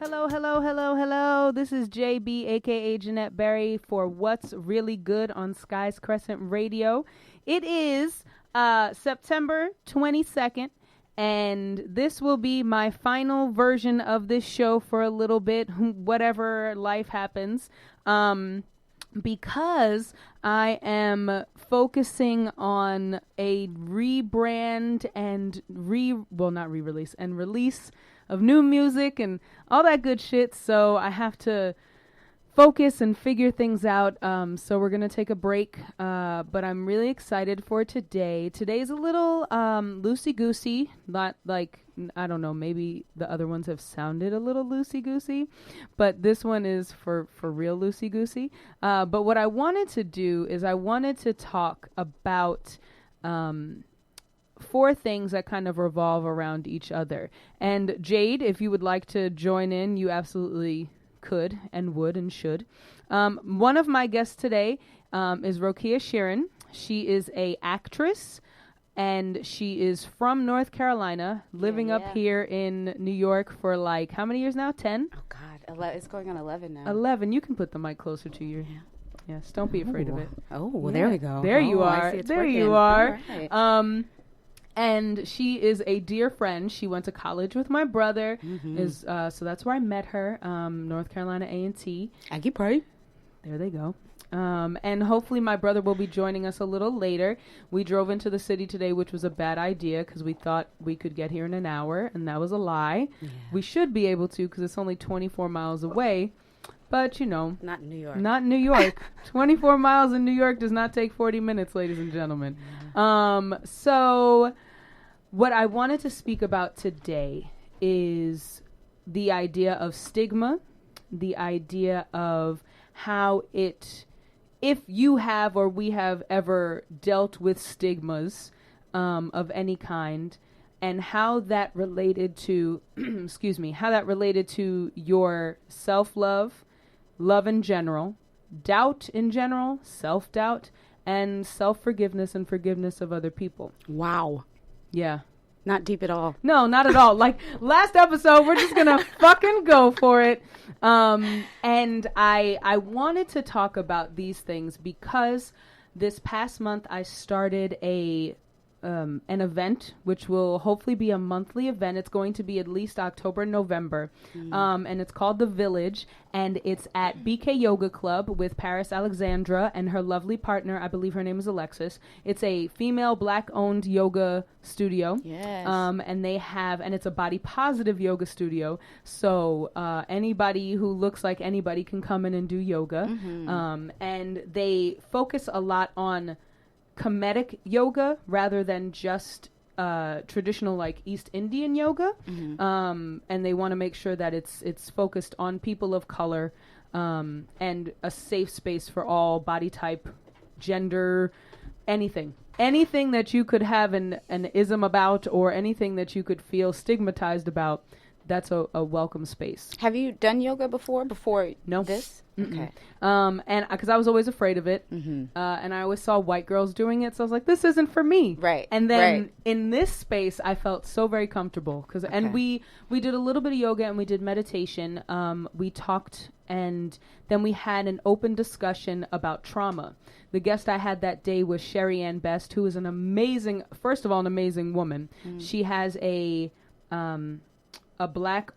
Hello, hello, hello, hello. This is JB, aka Jeanette Berry, for What's Really Good on Skies Crescent Radio. It is September 22nd, and this will be my final version of this show for a little bit, whatever life happens. Because I am focusing on a rebrand and release of new music and all that good shit. So I have to focus and figure things out. So we're going to take a break. But I'm really excited for today. Today's a little loosey-goosey. Not like, I don't know, maybe the other ones have sounded a little loosey-goosey. But this one is for real loosey-goosey. But what I wanted to do is I wanted to talk about four things that kind of revolve around each other. And Jade, if you would like to join in, you absolutely could and would and should. One of my guests today is Rokia Sheeran. She is a actress, and she is from North Carolina, living up here in New York for like, how many years now? 10? Oh, God. It's going on 11 now. 11. You can put the mic closer to you. Yeah. Yes, don't be afraid of it. Oh, well, there we go. There you are. There you are. All right. And she is a dear friend. She went to college with my brother. So that's where I met her, North Carolina A&T. Aggie Pride. There they go. And hopefully my brother will be joining us a little later. We drove into the city today, which was a bad idea because we thought we could get here in an hour, and that was a lie. Yeah. We should be able to because it's only 24 miles away. But, you know. Not in New York. Not in New York. 24 miles in New York does not take 40 minutes, ladies and gentlemen. Yeah. So what I wanted to speak about today is the idea of stigma, the idea of how if you have or we have ever dealt with stigmas of any kind, and how that related to, how that related to your self-love, love in general, doubt in general, self-doubt, and self-forgiveness and forgiveness of other people. Wow. Yeah. Not deep at all. No, not at all. Like last episode, we're just going to fucking go for it. And I wanted to talk about these things because this past month I started an event, which will hopefully be a monthly event. It's going to be at least October, November. And it's called The Village, and it's at BK Yoga Club with Paris Alexandra and her lovely partner. I believe her name is Alexis. It's a female black-owned yoga studio. Yes. And it's a body positive yoga studio. So anybody who looks like anybody can come in and do yoga. And they focus a lot on Kemetic yoga rather than just traditional like East Indian yoga. And they want to make sure that it's focused on people of color and a safe space for all body type, gender, anything that you could have an ism about or anything that you could feel stigmatized about. That's a welcome space. Have you done yoga before No. this? Okay. And because I was always afraid of it, and I always saw white girls doing it, so I was like, this isn't for me. Right. And then in this space, I felt so very comfortable and we did a little bit of yoga and we did meditation. We talked and then we had an open discussion about trauma. The guest I had that day was Sherry Ann Best, who is an amazing woman. She has a black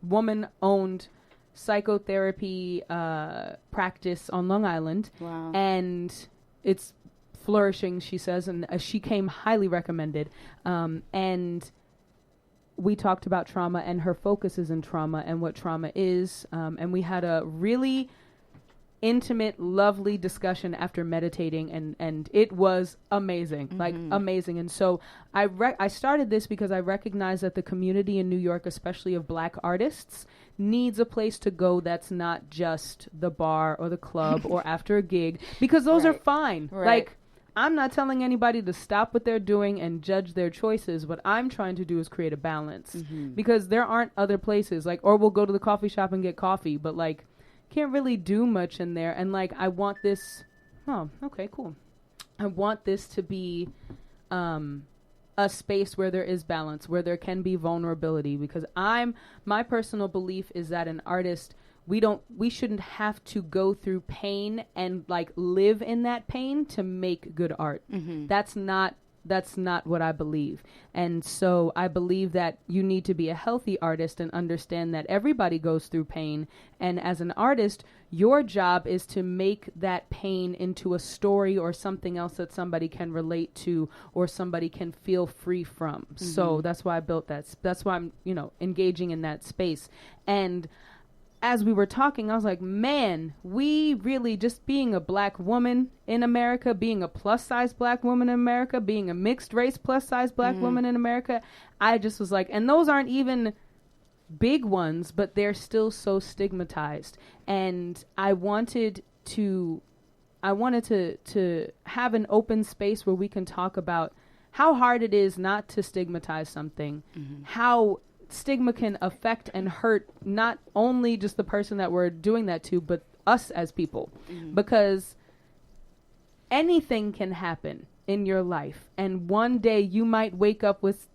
woman-owned psychotherapy practice on Long Island. Wow. And it's flourishing, she says, and she came highly recommended. And we talked about trauma and her focus is in trauma and what trauma is. And we had a really intimate, lovely discussion after meditating, and it was amazing, like amazing. And so I started this because I recognize that the community in New York, especially of black artists, needs a place to go that's not just the bar or the club or after a gig, because those are fine. Like, I'm not telling anybody to stop what they're doing and judge their choices. What I'm trying to do is create a balance, because there aren't other places, like, or we'll go to the coffee shop and get coffee, but like, can't really do much in there. And like, I want this, oh, okay, cool. I want this to be a a space where there is balance, where there can be vulnerability, because my personal belief is that an artist, we shouldn't have to go through pain and like live in that pain to make good art. That's not what I believe. And so I believe that you need to be a healthy artist and understand that everybody goes through pain. And as an artist, your job is to make that pain into a story or something else that somebody can relate to or somebody can feel free from. So that's why I built that. That's why I'm, engaging in that space. And as we were talking, I was like, man, we really, just being a black woman in America, being a plus size black woman in America, being a mixed race plus size black woman in America, I just was like, and those aren't even big ones, but they're still so stigmatized. And I wanted to have an open space where we can talk about how hard it is not to stigmatize something, how stigma can affect and hurt not only just the person that we're doing that to, but us as people, because anything can happen in your life, and one day you might wake up with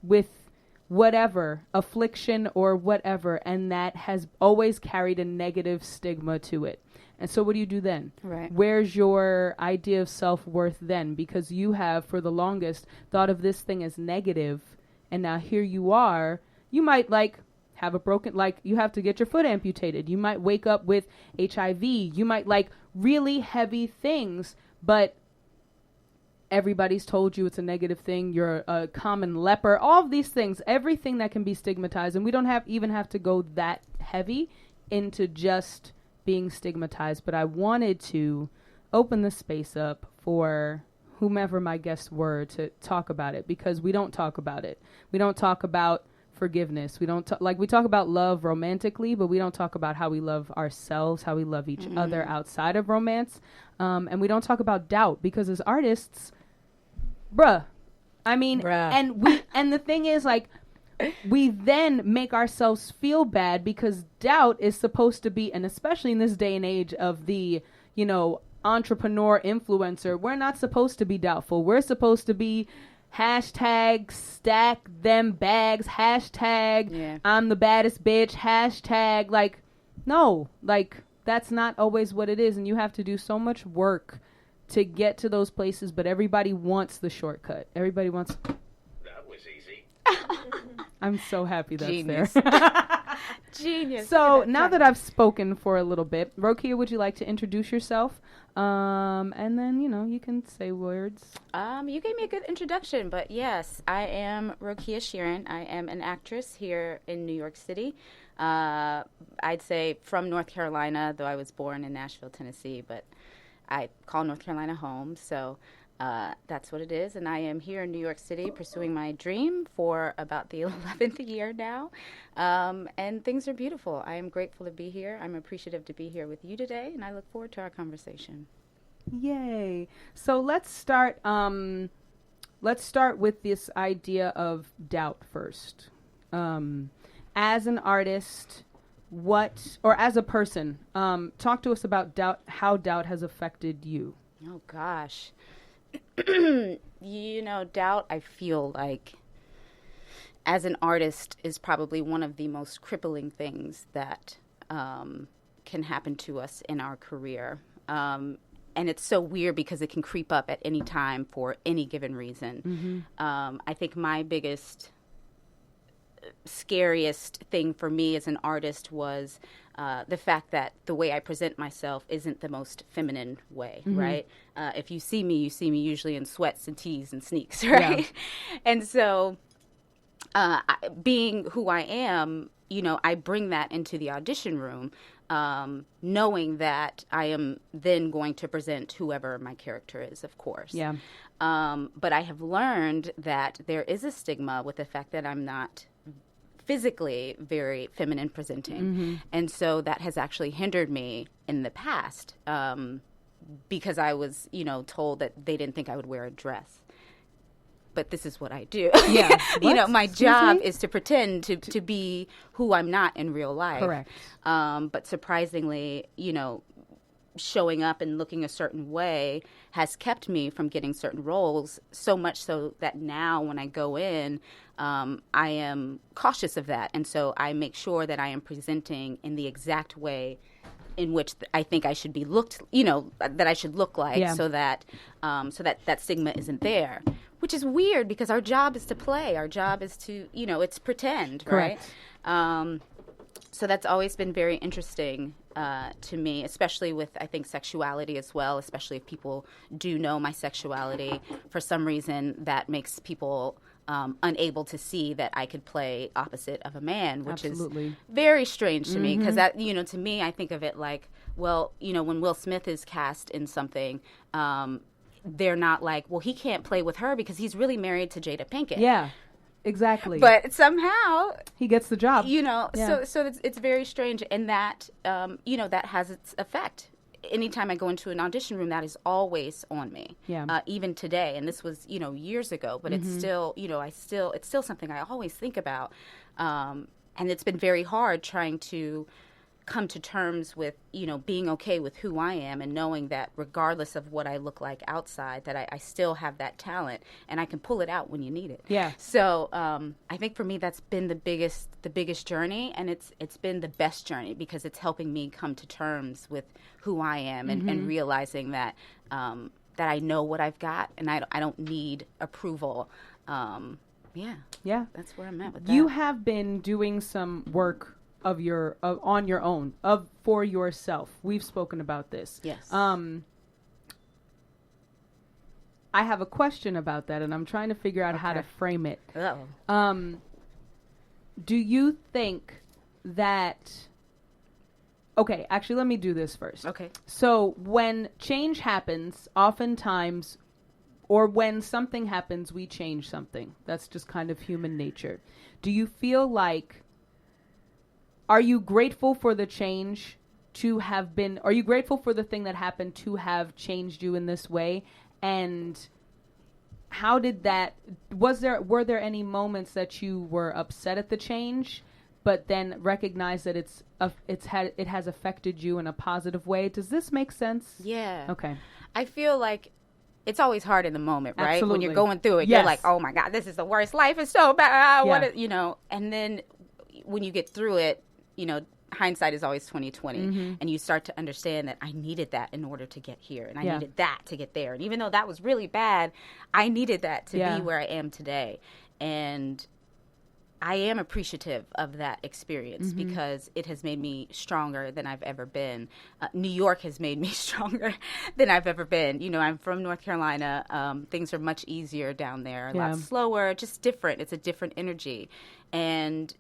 whatever affliction or whatever, and that has always carried a negative stigma to it. And so what do you do then? Right. Where's your idea of self-worth then? Because you have, for the longest, thought of this thing as negative, and now here you are. You might have a broken, you have to get your foot amputated. You might wake up with HIV. You might really heavy things, but everybody's told you it's a negative thing. You're a common leper. All of these things, everything that can be stigmatized. And we don't even have to go that heavy into just being stigmatized. But I wanted to open the space up for whomever my guests were to talk about it, because we don't talk about it. We don't talk about forgiveness. We don't we talk about love romantically, but we don't talk about how we love ourselves, how we love each other outside of romance. And we don't talk about doubt, because as artists, and the thing is, we then make ourselves feel bad because doubt is supposed to be, and especially in this day and age of the, entrepreneur influencer, we're not supposed to be doubtful. We're supposed to be hashtag stack them bags, hashtag I'm the baddest bitch, hashtag no, that's not always what it is. And you have to do so much work to get to those places, but everybody wants the shortcut. Everybody wants. That was easy. I'm so happy that's Genius. there. Genius. So now that I've spoken for a little bit, Rokia, would you like to introduce yourself? And then, you can say words. You gave me a good introduction, but yes, I am Rokia Sheeran. I am an actress here in New York City. I'd say from North Carolina, though I was born in Nashville, Tennessee, but I call North Carolina home, so that's what it is. And I am here in New York City pursuing my dream for about the 11th year now. And things are beautiful. I am grateful to be here. I'm appreciative to be here with you today, and I look forward to our conversation. Yay. So let's start with this idea of doubt first. As an artist, as a person, talk to us about doubt, how doubt has affected you. Oh, gosh. Doubt, I feel like, as an artist, is probably one of the most crippling things that can happen to us in our career. And it's so weird because it can creep up at any time for any given reason. I think my biggest, scariest thing for me as an artist was the fact that the way I present myself isn't the most feminine way, right? If you see me usually in sweats and tees and sneaks, right? Yeah. And so being who I am, I bring that into the audition room, knowing that I am then going to present whoever my character is, of course. Yeah. But I have learned that there is a stigma with the fact that I'm not physically very feminine presenting. And so that has actually hindered me in the past because I was, told that they didn't think I would wear a dress. But this is what I do. Yeah. My job is to pretend to be who I'm not in real life. Correct. But surprisingly, showing up and looking a certain way has kept me from getting certain roles, so much so that now when I go in, I am cautious of that. And so I make sure that I am presenting in the exact way in which I think I should be looked, that I should look like, so that that stigma isn't there. Which is weird because our job is to play. Our job is to, it's pretend, Correct. right? So that's always been very interesting to me, especially with, I think, sexuality as well, especially if people do know my sexuality. For some reason, that makes people unable to see that I could play opposite of a man, which Absolutely. is very strange to me because that, to me, I think of it like, well, when Will Smith is cast in something, they're not like, well, he can't play with her because he's really married to Jada Pinkett. Yeah, exactly. But somehow he gets the job. So it's very strange, and that that has its effect. Anytime I go into an audition room, that is always on me. Yeah. Even today, and this was years ago, but it's still it's still something I always think about, and it's been very hard trying to come to terms with being okay with who I am and knowing that regardless of what I look like outside, that I still have that talent and I can pull it out when you need it. Yeah. So I think for me that's been the biggest journey, and it's been the best journey because it's helping me come to terms with who I am and realizing that that I know what I've got and I don't need approval. Yeah, that's where I'm at with that. You have been doing some work on your own for yourself. We've spoken about this. Yes. I have a question about that, and I'm trying to figure out how to frame it. Uh-oh. Do you think that... Okay, actually, let me do this first. Okay. So when change happens, oftentimes, or when something happens, we change something. That's just kind of human nature. Do you feel like... Are you grateful for the change to have been... Are you grateful for the thing that happened to have changed you in this way? And how did that... Were there any moments that you were upset at the change, but then recognize that it has affected you in a positive way? Does this make sense? Yeah. Okay. I feel like it's always hard in the moment, right? Absolutely. When you're going through it, Yes. you're like, oh my God, this is the worst. Life is so bad. Yeah. And then when you get through it, hindsight is always 20/20, and you start to understand that I needed that in order to get here, and I needed that to get there. And even though that was really bad, I needed that to be where I am today. And I am appreciative of that experience because it has made me stronger than I've ever been. New York has made me stronger than I've ever been. I'm from North Carolina. Things are much easier down there, a lot slower, just different. It's a different energy. And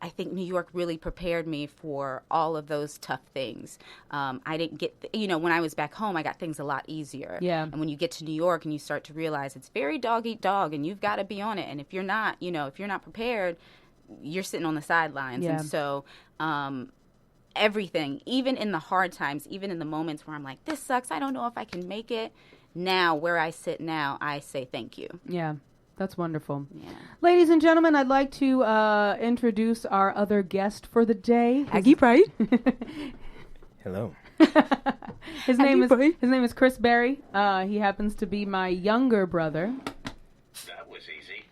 I think New York really prepared me for all of those tough things. I didn't get, when I was back home, I got things a lot easier. Yeah. And when you get to New York and you start to realize it's very dog eat dog and you've got to be on it. And if you're not, if you're not prepared, you're sitting on the sidelines. Yeah. And so everything, even in the hard times, even in the moments where I'm like, this sucks, I don't know if I can make it. Now, where I sit now, I say thank you. Yeah. That's wonderful. Yeah. Ladies and gentlemen, I'd like to introduce our other guest for the day. Aggie Bright. Hello. His name is Chris Berry. He happens to be my younger brother. That was easy.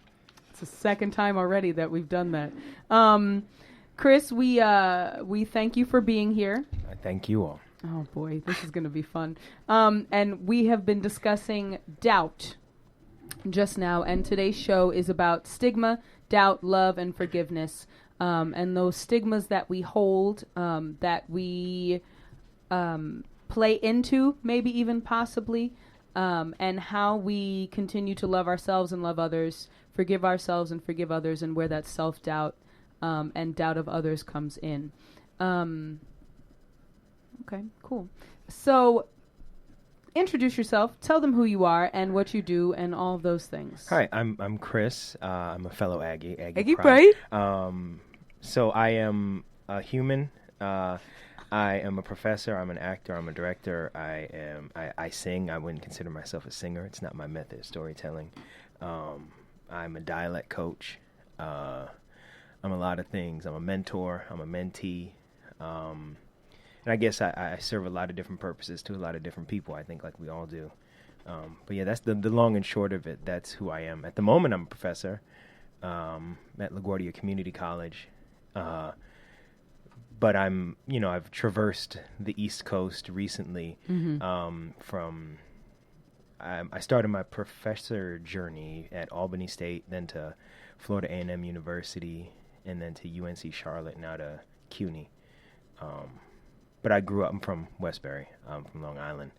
It's the second time already that we've done that. Chris, we thank you for being here. I thank you all. Oh boy, this is going to be fun. And we have been discussing doubt just now, and today's show is about stigma, doubt, love, and forgiveness, and those stigmas that we hold, that we play into, maybe even possibly, and how we continue to love ourselves and love others, forgive ourselves and forgive others, and where that self-doubt and doubt of others comes in. Okay, cool. So introduce yourself, tell them who you are and what you do and all of those things. Hi, I'm Chris. I'm a fellow Aggie Bright. So I am a human. I am a professor. I'm an actor. I'm a director. I sing. I wouldn't consider myself a singer. It's not my method of storytelling. I'm a dialect coach. I'm a lot of things. I'm a mentor. I'm a mentee. I guess I serve a lot of different purposes to a lot of different people, I think, like we all do. But yeah, that's the long and short of it. That's who I am. At the moment, I'm a professor at LaGuardia Community College. But I've traversed the East Coast recently. I started my professor journey at Albany State, then to Florida A&M University, and then to UNC Charlotte, now to CUNY. But I grew up, I'm from Westbury, from Long Island,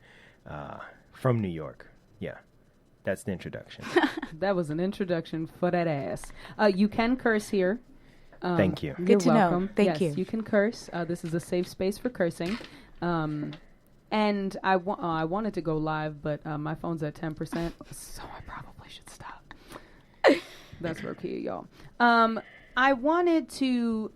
from New York. Yeah, that's the introduction. That was an introduction for that ass. You can curse here. Thank you. You're Good to welcome. know. Thank yes, you. You can curse. This is a safe space for cursing. And I wanted to go live, but my phone's at 10%, so I probably should stop. That's Rokia, y'all. I wanted to...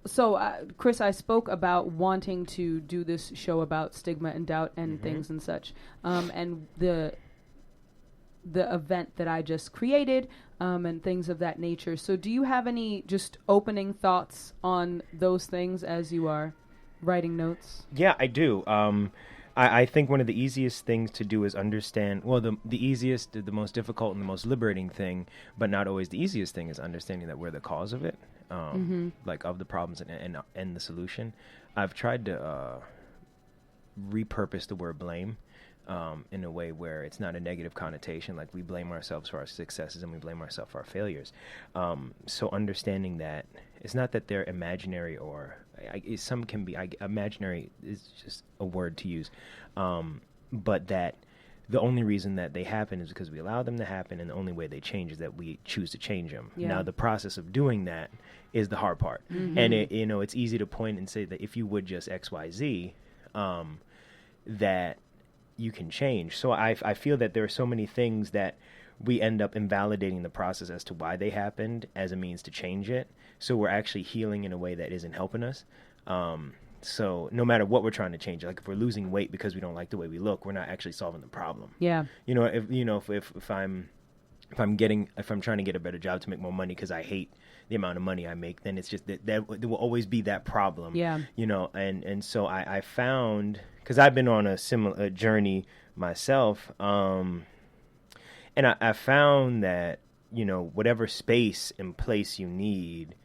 So, Chris, I spoke about wanting to do this show about stigma and doubt and things and such. And the event that I just created and things of that nature. So do you have any just opening thoughts on those things as you are writing notes? Yeah, I do. I think one of the easiest things to do is understand, well, the easiest, the most difficult, and the most liberating thing, but not always the easiest thing, is understanding that we're the cause of it, like of the problems and the solution. I've tried to repurpose the word blame in a way where it's not a negative connotation, like we blame ourselves for our successes and we blame ourselves for our failures. So understanding that it's not that they're imaginary, or some can be, imaginary is just a word to use, but that the only reason that they happen is because we allow them to happen, and the only way they change is that we choose to change them. Yeah. Now, the process of doing that is the hard part. And it's easy to point and say that if you would just X, Y, Z, that you can change. So I feel that there are so many things that we end up invalidating the process as to why they happened as a means to change it. So we're actually healing in a way that isn't helping us. So no matter what we're trying to change, like if we're losing weight because we don't like the way we look, we're not actually solving the problem. Yeah. If I'm trying to get a better job to make more money because I hate the amount of money I make, then it's just that there will always be that problem. Yeah. And so I found, because I've been on a similar journey myself, and I found that, whatever space and place you need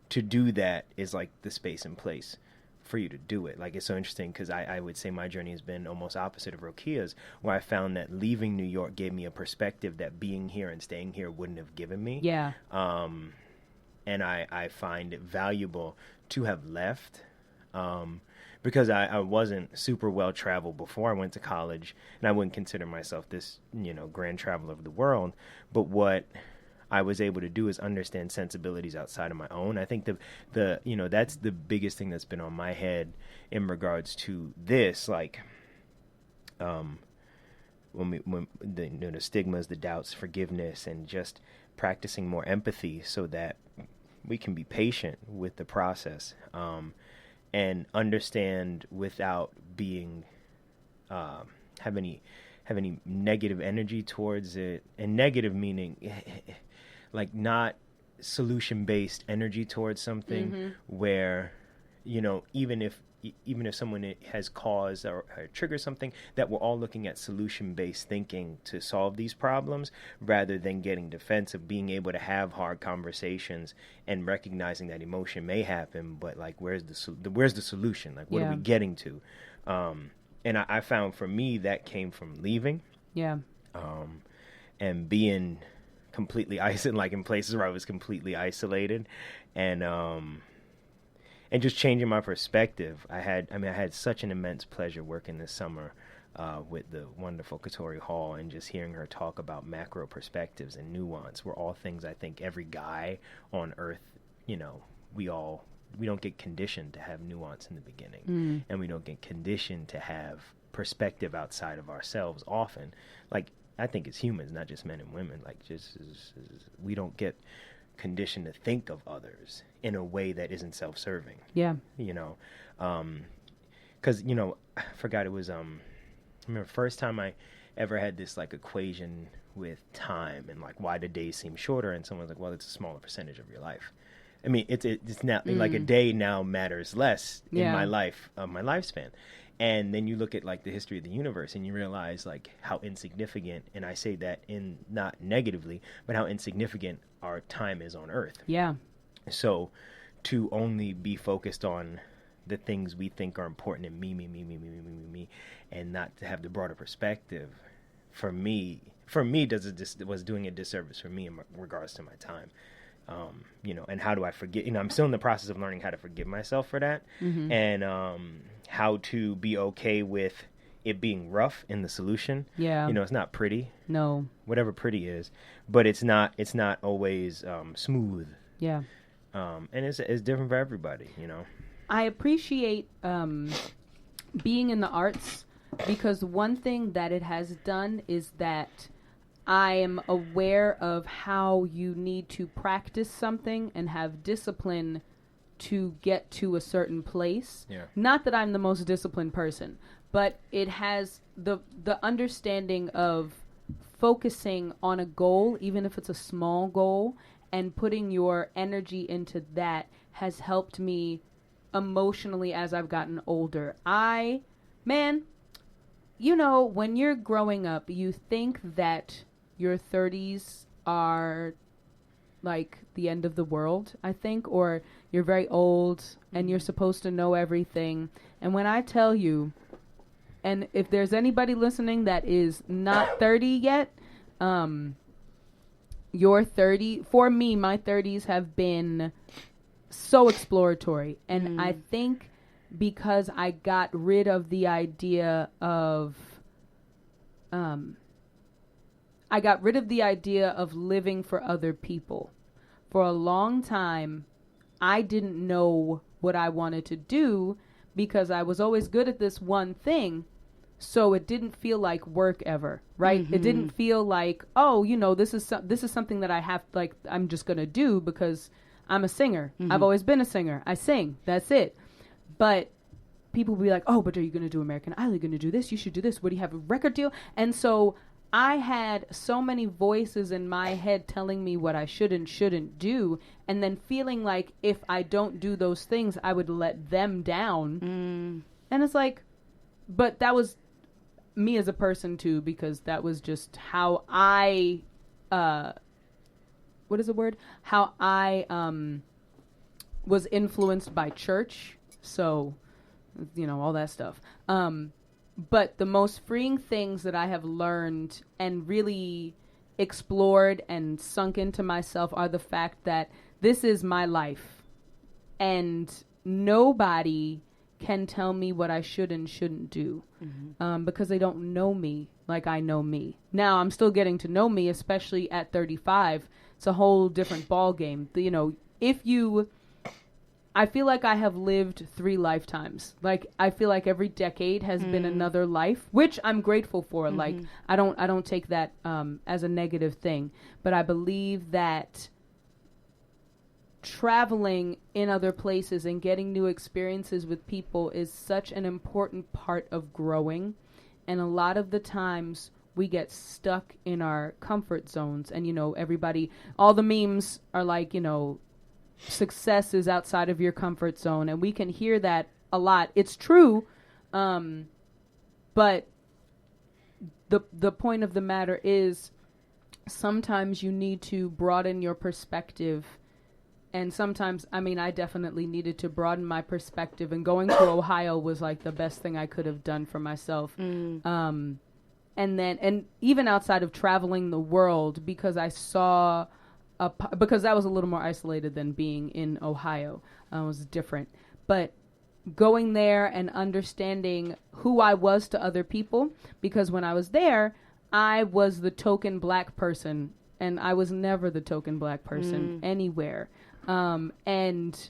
to do that is like the space and place for you to do it. Like, it's so interesting because I would say my journey has been almost opposite of Rokia's, where I found that leaving New York gave me a perspective that being here and staying here wouldn't have given me. Yeah. And I find it valuable to have left, because I wasn't super well traveled before I went to college, and I wouldn't consider myself this, grand traveler of the world. But what I was able to do is understand sensibilities outside of my own. I think that's the biggest thing that's been on my head in regards to this, like, when the stigmas, the doubts, forgiveness, and just practicing more empathy so that we can be patient with the process, and understand without being have any negative energy towards it. And negative meaning like not solution-based energy towards something, where even if someone has caused or triggered something, that we're all looking at solution-based thinking to solve these problems, rather than getting defensive, being able to have hard conversations and recognizing that emotion may happen, but like where's the solution? Like, what are we getting to? And I found for me that came from leaving, and being completely isolated, like in places where I was completely isolated, and just changing my perspective. I had such an immense pleasure working this summer with the wonderful Katori Hall, and just hearing her talk about macro perspectives and nuance were all things I think every guy on earth, we don't get conditioned to have nuance in the beginning, and we don't get conditioned to have perspective outside of ourselves often. Like, I think as humans, not just men and women, like we don't get conditioned to think of others in a way that isn't self-serving. Yeah. Because, I forgot it was, I remember first time I ever had this like equation with time and like why the days seem shorter, and someone's like, well, it's a smaller percentage of your life. I mean, it's now like a day now matters less in my life, my lifespan. And then you look at like the history of the universe and you realize like how insignificant, and I say that in not negatively, but how insignificant our time is on Earth. Yeah. So to only be focused on the things we think are important in me, and not to have the broader perspective, for me was doing a disservice for me in regards to my time. And how do I forget? I'm still in the process of learning how to forgive myself for that, and how to be okay with it being rough in the solution. Yeah. It's not pretty. No. Whatever pretty is, but it's not always smooth. Yeah. And it's different for everybody. I appreciate being in the arts, because one thing that it has done is that I am aware of how you need to practice something and have discipline to get to a certain place. Yeah. Not that I'm the most disciplined person, but it has the understanding of focusing on a goal, even if it's a small goal, and putting your energy into that has helped me emotionally as I've gotten older. When you're growing up, you think that your 30s are like the end of the world, I think, or you're very old and you're supposed to know everything. And when I tell you, and if there's anybody listening that is not 30 yet, your 30, for me, my 30s have been so exploratory. And I think because I got rid of the idea of living for other people. For a long time, I didn't know what I wanted to do because I was always good at this one thing. So it didn't feel like work ever, right? It didn't feel like, this is something that I have, like, I'm just going to do because I'm a singer. I've always been a singer. I sing. That's it. But people will be like, oh, but are you going to do American Idol? Are you going to do this? You should do this. What do you have, a record deal? And so I had so many voices in my head telling me what I should and shouldn't do, and then feeling like if I don't do those things, I would let them down. And it's like, but that was me as a person too, because that was just how I, how I was influenced by church. So, all that stuff. But the most freeing things that I have learned and really explored and sunk into myself are the fact that this is my life, and nobody can tell me what I should and shouldn't do, because they don't know me like I know me. Now, I'm still getting to know me, especially at 35. It's a whole different ball game. I feel like I have lived 3 lifetimes. Like, I feel like every decade has been another life, which I'm grateful for. Like, I don't take that as a negative thing, but I believe that traveling in other places and getting new experiences with people is such an important part of growing. And a lot of the times we get stuck in our comfort zones, and everybody, all the memes are like, success is outside of your comfort zone, and we can hear that a lot. It's true, but the point of the matter is sometimes you need to broaden your perspective. And sometimes, I definitely needed to broaden my perspective, and going to Ohio was like the best thing I could have done for myself. And even outside of traveling the world, because I saw because that was a little more isolated than being in Ohio. It was different. But going there and understanding who I was to other people, because when I was there, I was the token black person, and I was never the token black person anywhere. And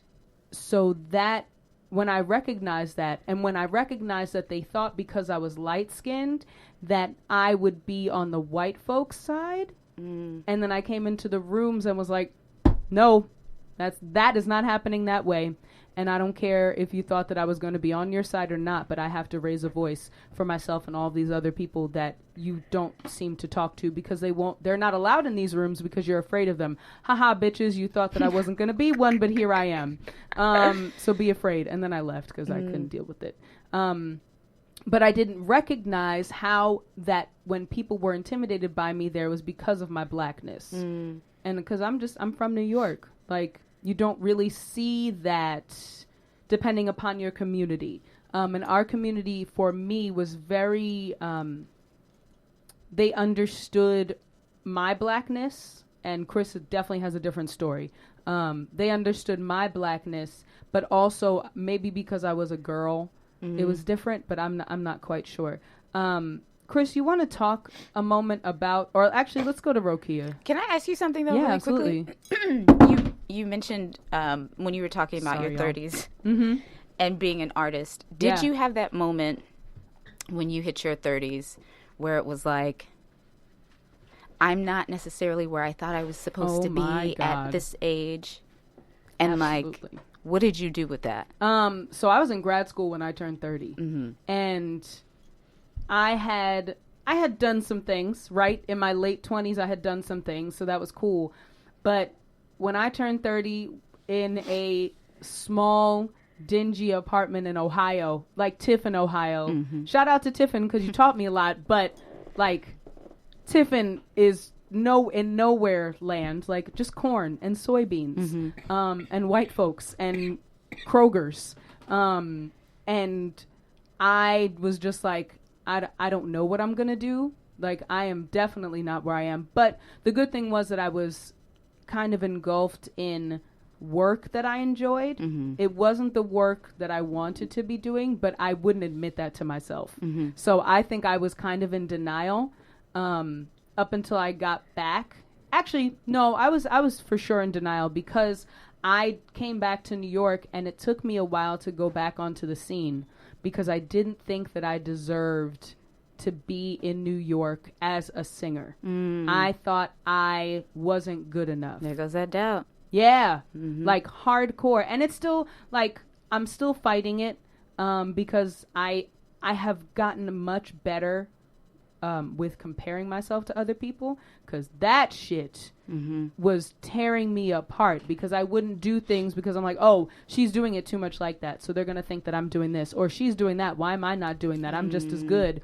so that, when I recognized that, and when I recognized that they thought because I was light-skinned that I would be on the white folks' side, and then I came into the rooms and was like, no, That is not happening that way. And I don't care if you thought that I was going to be on your side or not, but I have to raise a voice for myself and all these other people that you don't seem to talk to because they're not allowed in these rooms because you're afraid of them. Haha, bitches, you thought that I wasn't going to be one, but here I am. So be afraid. And then I left because I couldn't deal with it. But I didn't recognize how that when people were intimidated by me, there was because of my blackness. And because I'm from New York. Like, you don't really see that depending upon your community. And our community, for me, was very, they understood my blackness, and Chris definitely has a different story. They understood my blackness, but also maybe because I was a girl, it was different, but I'm not quite sure. Chris, you want to talk a moment about, or actually, let's go to Rokia. Can I ask you something, though, Yeah, really absolutely. quickly? You mentioned when you were talking about Sorry, your y'all. 30s Mm-hmm. and being an artist. Did Yeah. you have that moment when you hit your 30s where it was like, I'm not necessarily where I thought I was supposed to my be God. at this age? And Absolutely. like, what did you do with that? So I was in grad school when I turned 30, and I had done some things, right? In my late 20s, I had done some things, so that was cool. But when I turned 30 in a small, dingy apartment in Ohio, like Tiffin, Ohio, shout out to Tiffin because you taught me a lot, but like Tiffin is in nowhere land, like just corn and soybeans, and white folks and Kroger's. And I was just like, I don't know what I'm going to do. Like, I am definitely not where I am. But the good thing was that I was kind of engulfed in work that I enjoyed. It wasn't the work that I wanted to be doing, but I wouldn't admit that to myself. So I think I was kind of in denial up until I got back. Actually, no, I was for sure in denial because I came back to New York and it took me a while to go back onto the scene because I didn't think that I deserved to be in New York as a singer. I thought I wasn't good enough. There goes that doubt. Yeah, like hardcore. And it's still like I'm still fighting it because I have gotten much better with comparing myself to other people because that shit was tearing me apart because I wouldn't do things because I'm like, oh, she's doing it too much like that, so they're gonna think that I'm doing this, or she's doing that, why am I not doing that? I'm just as good.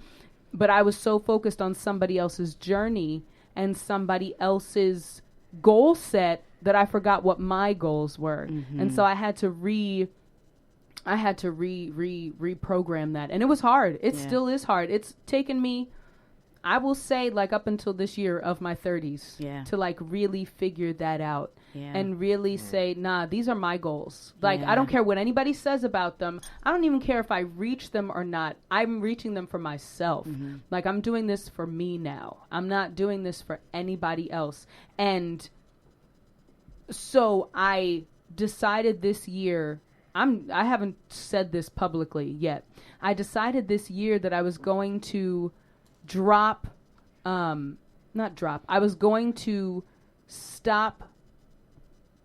But I was so focused on somebody else's journey and somebody else's goal set that I forgot what my goals were. And so I had to reprogram that. And it was hard. It still is hard. It's taken me, I will say, like up until this year of my 30s to like really figure that out and really say, nah, these are my goals. Like, I don't care what anybody says about them. I don't even care if I reach them or not. I'm reaching them for myself. Like, I'm doing this for me now. I'm not doing this for anybody else. And so I decided this year, I haven't said this publicly yet. I decided this year that I was going to I was going to stop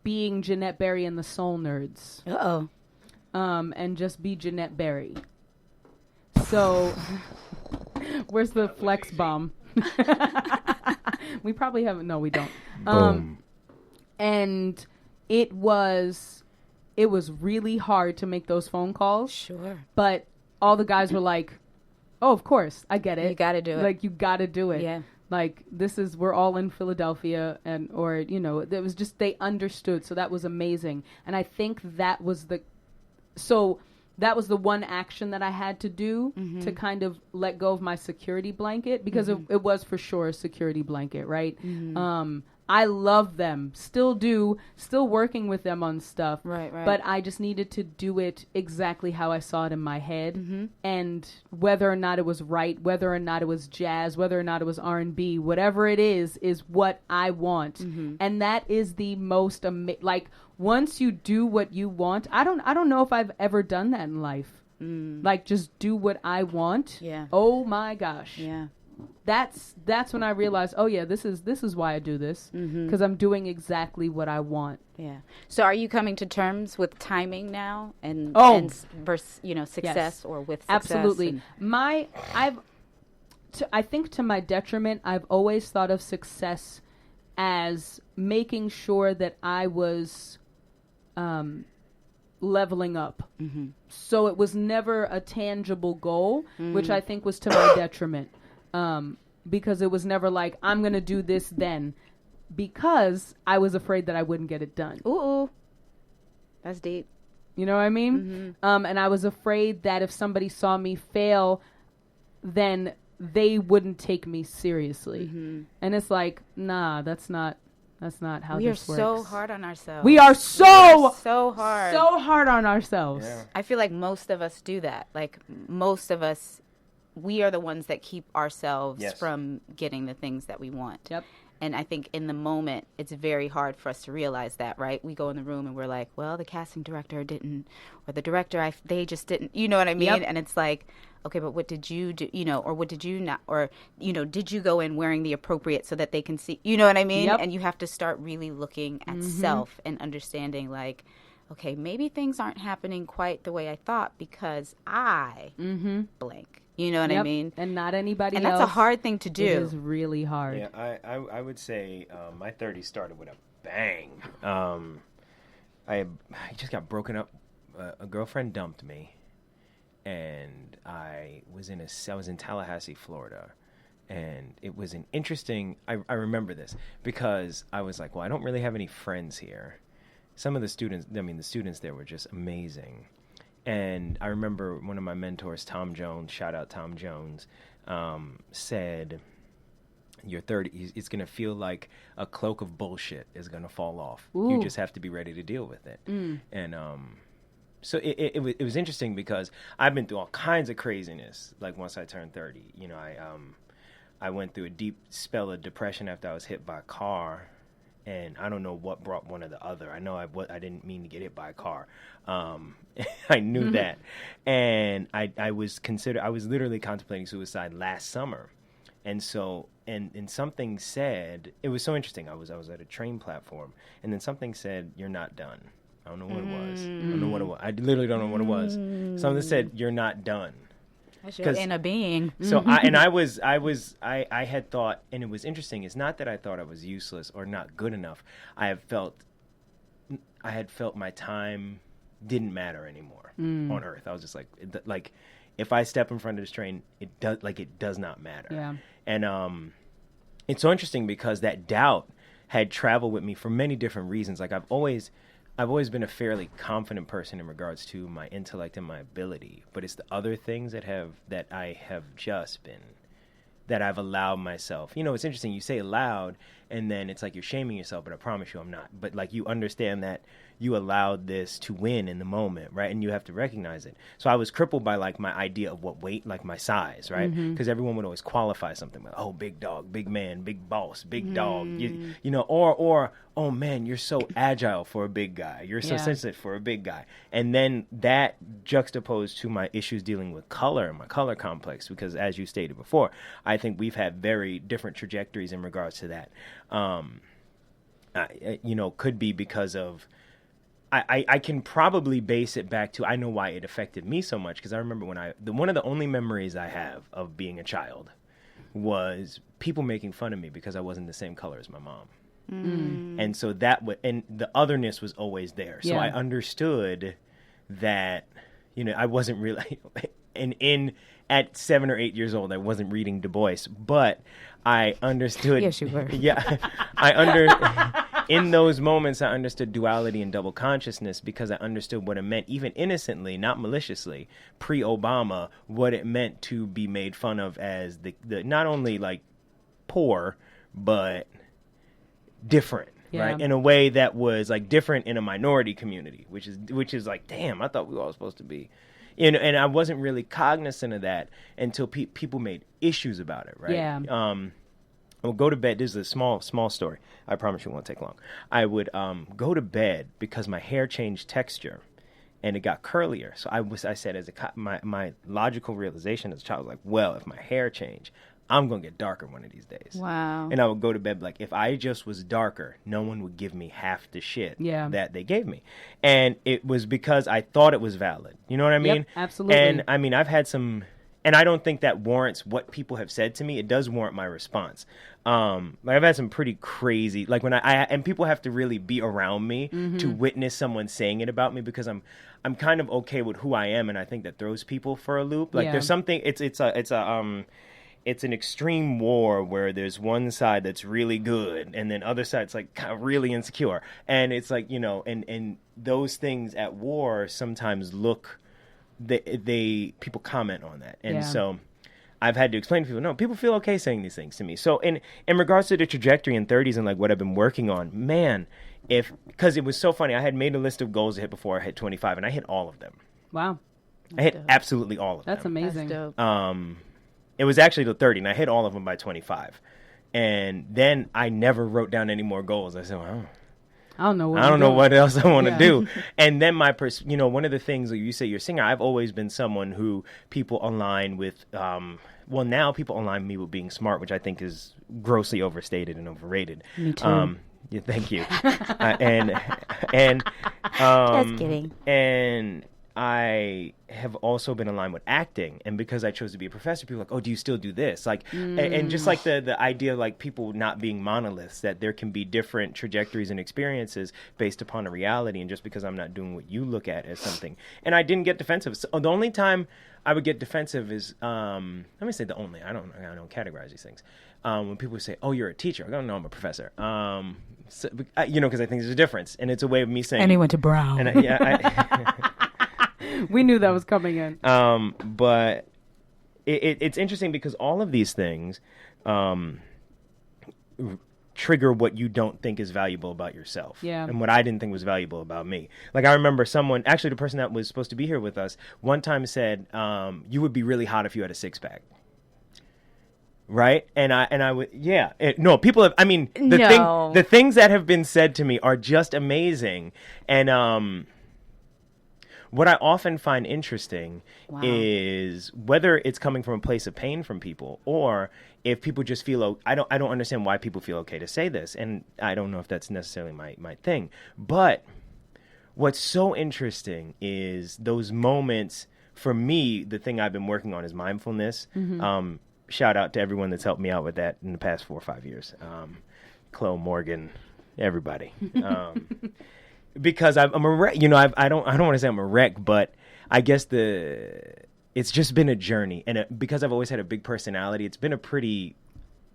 being Jeanette Berry and the Soul Nerds. And just be Jeanette Berry. So, where's the flex bomb? We probably haven't. No, we don't. Boom. And it was really hard to make those phone calls. Sure. But all the guys were like, oh, of course, I get it. You got to do it. Like, you got to do it. Yeah. Like, we're all in Philadelphia, it was just, they understood. So that was amazing. And I think that was the one action that I had to do to kind of let go of my security blanket because it was for sure a security blanket, right? I love them, still working with them on stuff. Right. But I just needed to do it exactly how I saw it in my head. And whether or not it was right, whether or not it was jazz, whether or not it was R&B, whatever it is what I want. And that is the most like, once you do what you want, I don't know if I've ever done that in life. Like, just do what I want. Yeah. Oh my gosh. Yeah. that's when I realized, oh yeah, this is why I do this, because I'm doing exactly what I want. Yeah. So are you coming to terms with timing now and versus, success Yes. or with success? Absolutely. I think to my detriment, I've always thought of success as making sure that I was leveling up. So it was never a tangible goal, which I think was to my detriment, because it was never like, I'm going to do this then, because I was afraid that I wouldn't get it done. Ooh. That's deep. You know what I mean? And I was afraid that if somebody saw me fail, then they wouldn't take me seriously. And it's like, nah, that's not how this works. We are so hard on ourselves. We are so hard. So hard on ourselves. Yeah. I feel like most of us do that. Like most of us, we are the ones that keep ourselves from getting the things that we want. Yep. And I think in the moment, it's very hard for us to realize that, right? We go in the room and we're like, well, the casting director didn't, or the director, they just didn't, you know what I mean? Yep. And it's like, okay, but what did you do, or what did you not, or, did you go in wearing the appropriate so that they can see, you know what I mean? Yep. And you have to start really looking at self and understanding like, okay, maybe things aren't happening quite the way I thought because I blank. You know what I mean? And not anybody and else. And that's a hard thing to do. It is really hard. Yeah, I would say my 30s started with a bang. I just got broken up. A girlfriend dumped me, and I was in Tallahassee, Florida, and it was an interesting. I remember this because I was like, well, I don't really have any friends here. Some of the students there were just amazing. And I remember one of my mentors, Tom Jones, shout out Tom Jones, said, you're 30, it's going to feel like a cloak of bullshit is going to fall off. Ooh. You just have to be ready to deal with it. And so it was interesting because I've been through all kinds of craziness, like once I turned 30. I went through a deep spell of depression after I was hit by a car. And I don't know what brought one or the other. I know I didn't mean to get hit by a car. I knew that. And I was literally contemplating suicide last summer. And so, and something said, it was so interesting. I was at a train platform, and then something said, you're not done. I don't know what it was. I don't know what it was. I literally don't know what it was. Something said, you're not done. That's your inner being. So I had thought, and it was interesting. It's not that I thought I was useless or not good enough. I had felt my time didn't matter anymore on Earth. I was just like, if I step in front of this train, it does not matter. Yeah. And it's so interesting because that doubt had traveled with me for many different reasons. Like I've always been a fairly confident person in regards to my intellect and my ability, but it's the other things that I have just been, that I've allowed myself. It's interesting. You say aloud, and then it's like you're shaming yourself, but I promise you I'm not. But like you understand that you allowed this to win in the moment, right? And you have to recognize it. So I was crippled by like my idea of what weight, like my size, right? Because everyone would always qualify something like, oh, big dog, big man, big boss, big dog, or oh man, you're so agile for a big guy. You're so sensitive for a big guy. And then that juxtaposed to my issues dealing with color and my color complex, because as you stated before, I think we've had very different trajectories in regards to that. Could be because of, I can probably base it back to, I know why it affected me so much, because I remember one of the only memories I have of being a child was people making fun of me because I wasn't the same color as my mom. And so and the otherness was always there. So I understood that, I wasn't really, at 7 or 8 years old, I wasn't reading Du Bois, but I understood. Yes, you were. Yeah. In those moments, I understood duality and double consciousness, because I understood what it meant, even innocently, not maliciously, pre-Obama, what it meant to be made fun of as the not only like poor, but different, right? In a way that was like different in a minority community, which is like, damn, I thought we were all supposed to be. And I wasn't really cognizant of that until people made issues about it, right? Yeah. I would go to bed. This is a small story. I promise you it won't take long. I would go to bed because my hair changed texture, and it got curlier. So I said, my logical realization as a child was like, well, if my hair changed, I'm going to get darker one of these days. Wow. And I would go to bed like, if I just was darker, no one would give me half the shit that they gave me. And it was because I thought it was valid. You know what I mean? Yep, absolutely. And I mean, I've had some, and I don't think that warrants what people have said to me. It does warrant my response. Like I've had some pretty crazy, like when I and people have to really be around me to witness someone saying it about me, because I'm kind of okay with who I am, and I think that throws people for a loop. Like there's something, it's an extreme war where there's one side that's really good and then other side's like kind of really insecure. And it's like, you know, and those things at war sometimes look, people comment on that. And so I've had to explain to people, no, people feel okay saying these things to me. So in regards to the trajectory in 30s and like what I've been working on, man, because it was so funny. I had made a list of goals to hit before I hit 25 and I hit all of them. Wow. I hit absolutely all of them. That's amazing. That's dope. It was actually the 30, and I hit all of them by 25. And then I never wrote down any more goals. I said, well, I don't know what else I want to do. And then one of the things that you say you're a singer, I've always been someone who people align with, now people align me with being smart, which I think is grossly overstated and overrated. Me too. Yeah, thank you. Just kidding. And I have also been aligned with acting, and because I chose to be a professor, people are like, oh, do you still do this? Like, and just like the idea of like people not being monoliths, that there can be different trajectories and experiences based upon a reality, and just because I'm not doing what you look at as something. And I didn't get defensive. So the only time I would get defensive is, let me say the only, I don't categorize these things. When people say, oh, you're a teacher, I go, no, I'm a professor. So, because I think there's a difference, and it's a way of me saying. And he went to Brown. And we knew that was coming in. But it's interesting because all of these things trigger what you don't think is valuable about yourself. Yeah. And what I didn't think was valuable about me. Like I remember someone, actually the person that was supposed to be here with us, one time said, you would be really hot if you had a six-pack. Right? And I would, people have, I mean, the things that have been said to me are just amazing. And, what I often find interesting is whether it's coming from a place of pain from people, or if people just feel, I don't understand why people feel okay to say this. And I don't know if that's necessarily my thing, but what's so interesting is those moments. For me, the thing I've been working on is mindfulness. Mm-hmm. Shout out to everyone that's helped me out with that in the past 4 or 5 years. Chloe, Morgan, everybody. Because I'm a wreck, I don't want to say I'm a wreck, but I guess it's just been a journey, and because I've always had a big personality, it's been a pretty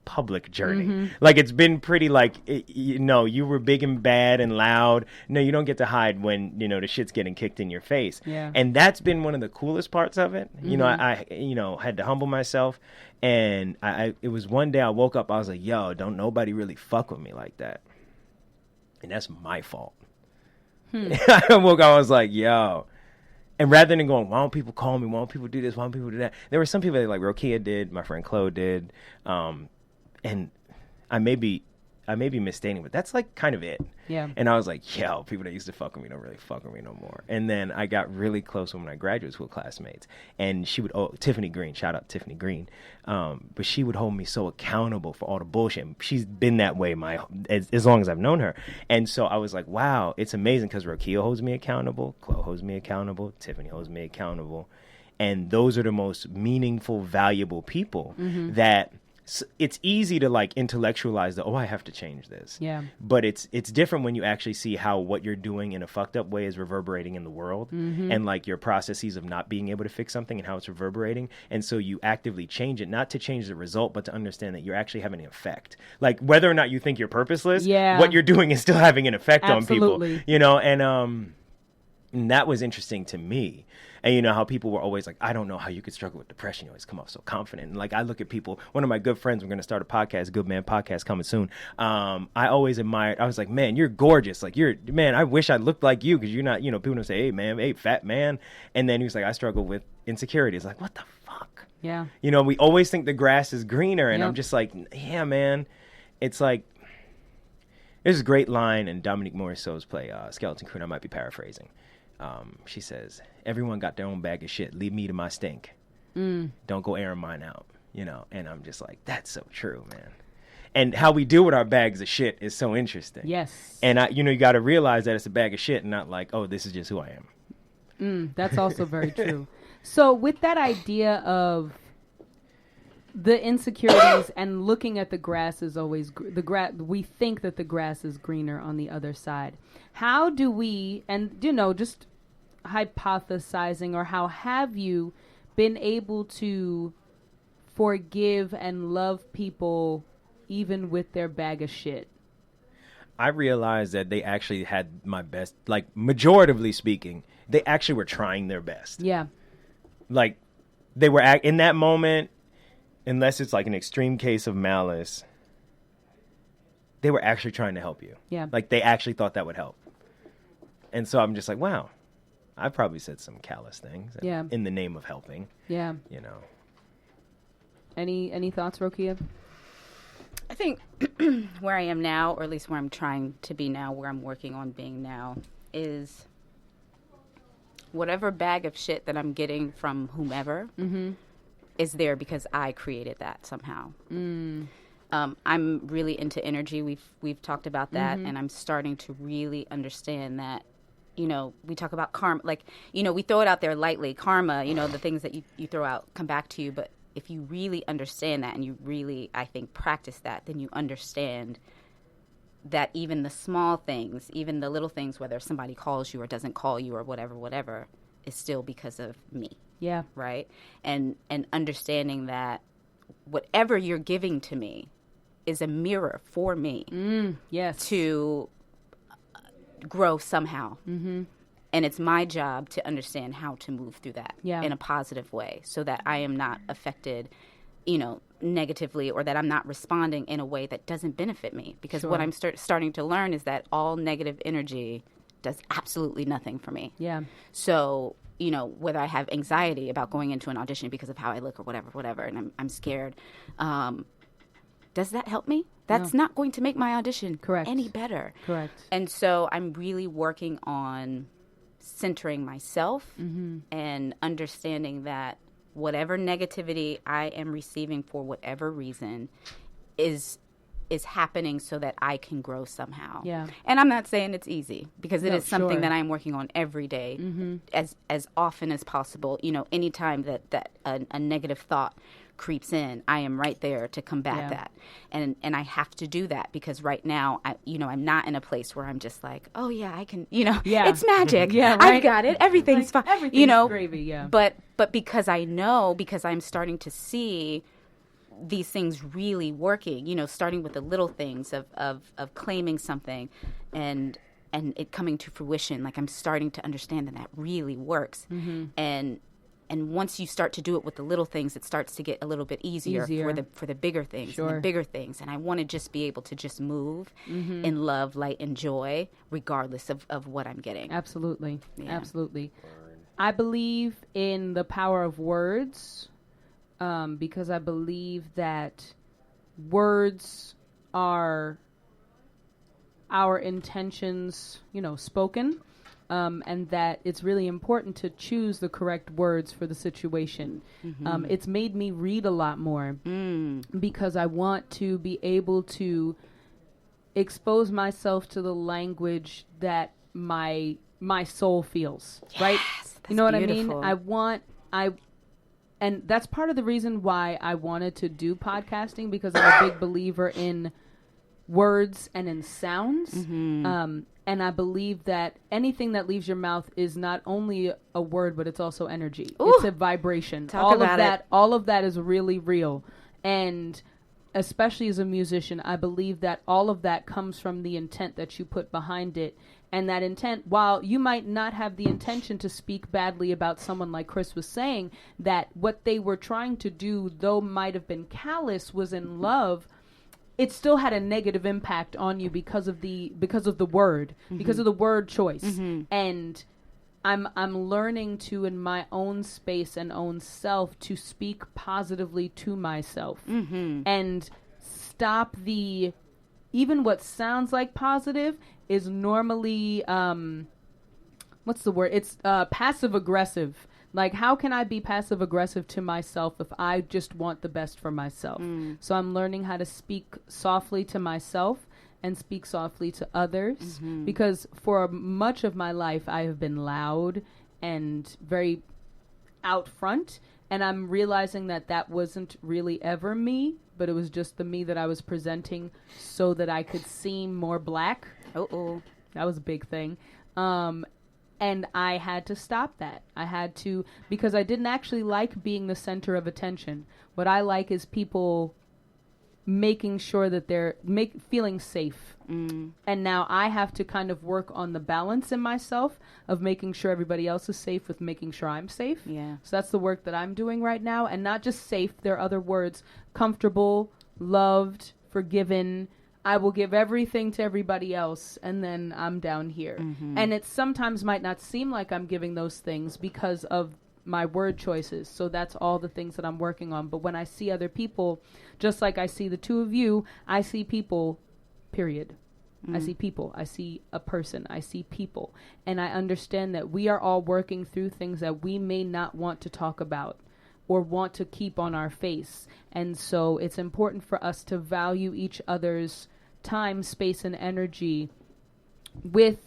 public journey. Mm-hmm. Like it's been pretty you were big and bad and loud. No, you don't get to hide when the shit's getting kicked in your face. Yeah. And that's been one of the coolest parts of it. Mm-hmm. I had to humble myself, and it was one day I woke up, I was like, yo, don't nobody really fuck with me like that, and that's my fault. I woke up, I was like, yo. And rather than going, why don't people call me? Why don't people do this? Why don't people do that? There were some people that, like Rokia did, my friend Chloe did. And I may be misstating, but that's like kind of it. Yeah. And I was like, yo, people that used to fuck with me don't really fuck with me no more. And then I got really close with my graduate school classmates. And she would, Tiffany Green, shout out Tiffany Green. But she would hold me so accountable for all the bullshit. She's been that way as long as I've known her. And so I was like, wow, it's amazing because Rokia holds me accountable, Chloe holds me accountable, Tiffany holds me accountable. And those are the most meaningful, valuable people that it's easy to like intellectualize I have to change this. Yeah. But it's different when you actually see how what you're doing in a fucked up way is reverberating in the world, and like your processes of not being able to fix something and how it's reverberating. And so you actively change it, not to change the result, but to understand that you're actually having an effect. Like whether or not you think you're purposeless, what you're doing is still having an effect on people. And that was interesting to me. And how people were always like, I don't know how you could struggle with depression. You always come off so confident. And like, I look at people, one of my good friends, we're going to start a podcast, Good Man Podcast coming soon. I always admired, I was like, man, you're gorgeous. Like man, I wish I looked like you. Cause you're not, people don't say, hey man, hey fat man. And then he was like, I struggle with insecurity. It's like, what the fuck? Yeah. We always think the grass is greener. And I'm just like, yeah, man. It's like, there's a great line in Dominique Morisseau's play, Skeleton Crew, and I might be paraphrasing. She says, everyone got their own bag of shit. Leave me to my stink. Don't go airing mine out. you know, and I'm just like, that's so true, man. And how we deal with our bags of shit is so interesting. Yes. And you got to realize that it's a bag of shit and not like, oh, this is just who I am. That's also very true. So with that idea of the insecurities and looking at the grass is always we think that the grass is greener on the other side. How do we, and you know, just hypothesizing, or how have you been able to forgive and love people even with their bag of shit? I realized that they actually had my best, like, majoritively speaking, they actually were trying their best. Yeah. Like, they were in that moment, unless it's like an extreme case of malice, they were actually trying to help you. Yeah. Like, they actually thought that would help. And so I'm just like, wow, I probably said some callous things in the name of helping. Yeah. You know. Any thoughts, Rokia? I think where I am now, or at least where I'm trying to be now, where I'm working on being now, is whatever bag of shit that I'm getting from whomever is there because I created that somehow. I'm really into energy. We've talked about that, and I'm starting to really understand that. You know, we talk about karma, like, you know, we throw it out there lightly. Karma, you know, the things that you throw out come back to you. But if you really understand that and you really, I think, practice that, then you understand that even the small things, even the little things, whether somebody calls you or doesn't call you or whatever, is still because of me. Yeah. Right? And understanding that whatever you're giving to me is a mirror for me. Yes. To grow somehow. And it's my job to understand how to move through that in a positive way so that I am not affected, you know, negatively, or that I'm not responding in a way that doesn't benefit me. Because what I'm starting to learn is that all negative energy does absolutely nothing for me. Yeah. So, you know, whether I have anxiety about going into an audition because of how I look or whatever, and I'm scared, does that help me? That's not going to make my audition any better. Correct. And so I'm really working on centering myself and understanding that whatever negativity I am receiving for whatever reason is happening so that I can grow somehow. Yeah. And I'm not saying it's easy, because it is something that I'm working on every day, as often as possible. You know, anytime that a negative thought creeps in, I am right there to combat that. And I have to do that because right now, I'm not in a place where I'm just like, oh yeah, I can, it's magic. Yeah, right? I've got it. Everything's fine. Everything's gravy, yeah. But because I'm starting to see these things really working, starting with the little things of claiming something and it coming to fruition. Like, I'm starting to understand that really works. And once you start to do it with the little things, it starts to get a little bit easier. For the bigger things. Sure. And the bigger things. And I want to just be able to just move in love, light, and joy, regardless of what I'm getting. Absolutely. Yeah. Absolutely. I believe in the power of words, because I believe that words are our intentions, spoken. And that it's really important to choose the correct words for the situation. It's made me read a lot more because I want to be able to expose myself to the language that my soul feels, right? You know beautiful. what I mean? And that's part of the reason why I wanted to do podcasting, because I'm a big believer in words and in sounds. And I believe that anything that leaves your mouth is not only a word, but it's also energy. Ooh, it's a vibration. All of that is really real. And especially as a musician, I believe that all of that comes from the intent that you put behind it. And that intent, while you might not have the intention to speak badly about someone, like Chris was saying, that what they were trying to do, though might have been callous, was in love, it still had a negative impact on you because of the word, because of the word choice. And I'm learning to, in my own space and own self, to speak positively to myself and stop even what sounds like positive is normally, what's the word? It's passive aggressive. Like, how can I be passive aggressive to myself if I just want the best for myself? So I'm learning how to speak softly to myself and speak softly to others, because for much of my life I have been loud and very out front, and I'm realizing that that wasn't really ever me, but it was just the me that I was presenting so that I could seem more black. That was a big thing. And I had to stop that. I had to, because I didn't actually like being the center of attention. What I like is people making sure that they're feeling safe. And now I have to kind of work on the balance in myself of making sure everybody else is safe with making sure I'm safe. Yeah. So that's the work that I'm doing right now. And not just safe, there are other words: comfortable, loved, forgiven. I will give everything to everybody else, and then I'm down here. And it sometimes might not seem like I'm giving those things because of my word choices. So that's all the things that I'm working on. But when I see other people, just like I see the two of you, I see people, period. I see people. I see a person. I see people. And I understand that we are all working through things that we may not want to talk about or want to keep on our face. And so it's important for us to value each other's time, space, and energy with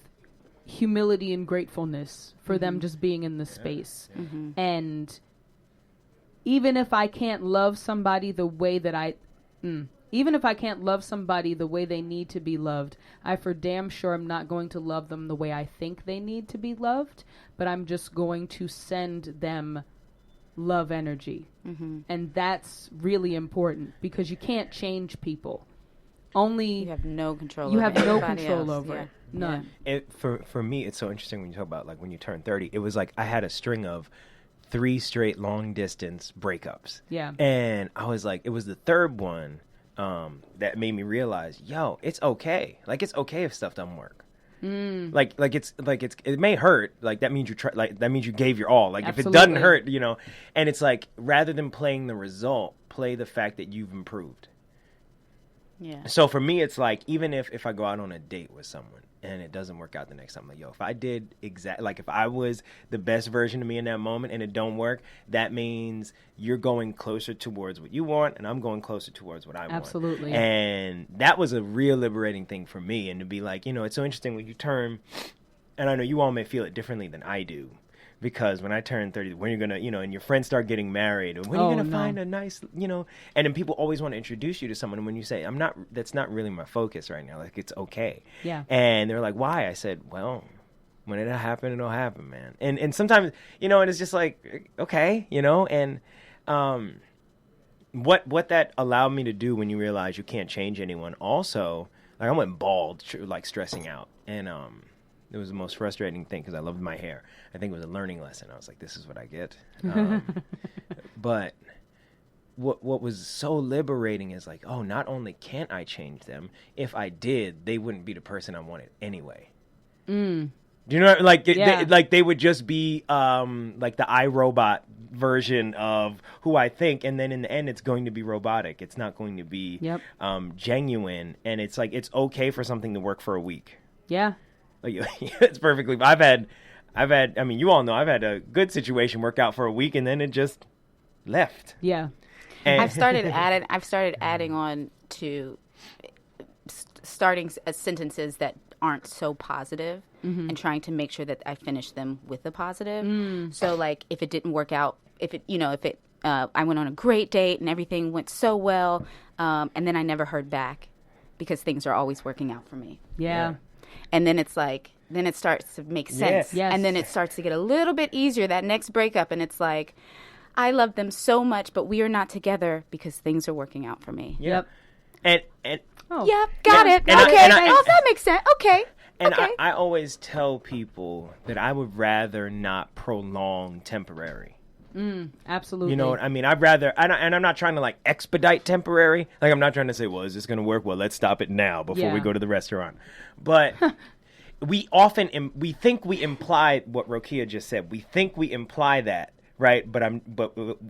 humility and gratefulness for them just being in the space. And even if I can't love somebody the way that even if I can't love somebody the way they need to be loved, I for damn sure am not going to love them the way I think they need to be loved, but I'm just going to send them love energy. And that's really important, because you can't change people. Only You have no control you over have no anybody control else. over Yeah. it. None. For me, it's so interesting when you talk about like when you turn 30. It was like I had a string of 3 straight long distance breakups. Yeah. And I was like, it was the third one that made me realize, yo, it's okay. Like, it's okay if stuff doesn't work. It may hurt. Like, that means that means you gave your all. Like, Absolutely. if it doesn't hurt, and it's like, rather than playing the result, play the fact that you've improved. Yeah. So for me, it's like, even if I go out on a date with someone and it doesn't work out the next time, I'm like, yo, if I did if I was the best version of me in that moment and it don't work, that means you're going closer towards what you want and I'm going closer towards what I want. Absolutely. And that was a real liberating thing for me. And to be like, it's so interesting when you turn, and I know you all may feel it differently than I do, because when I turn 30, when you're going to, and your friends start getting married, or when you're going to find a nice, and then people always want to introduce you to someone. And when you say, that's not really my focus right now. Like, it's okay. Yeah. And they're like, why? I said, well, when it'll happen, man. And sometimes, and it's just like, okay, and what that allowed me to do when you realize you can't change anyone. Also, like, I went bald, like stressing out. And, it was the most frustrating thing because I loved my hair. I think it was a learning lesson. I was like, this is what I get. But what was so liberating is like, oh, not only can't I change them, if I did, they wouldn't be the person I wanted anyway. Do you know, like, they would just be like the iRobot version of who I think, and then in the end, it's going to be robotic. It's not going to be genuine, and it's like, it's okay for something to work for a week. Yeah. It's perfectly. I've had. I mean, you all know I've had a good situation work out for a week and then it just left. Yeah. And I've started adding on to starting sentences that aren't so positive and trying to make sure that I finish them with a positive. So, like, if it didn't work out, I went on a great date and everything went so well, and then I never heard back because things are always working out for me. Yeah. And then it's like, then it starts to make sense. Yes. And then it starts to get a little bit easier, that next breakup. And it's like, I love them so much, but we are not together because things are working out for me. Yep. And Yep, got it. And okay. I, that makes sense. Okay. And okay. I always tell people that I would rather not prolong temporary. Absolutely. You know what I mean? I'd rather, and I'm not trying to like expedite temporary. Like, I'm not trying to say, well, is this going to work? Well, let's stop it now before we go to the restaurant. But we often, we think we imply what Rokia just said. We think we imply that right? But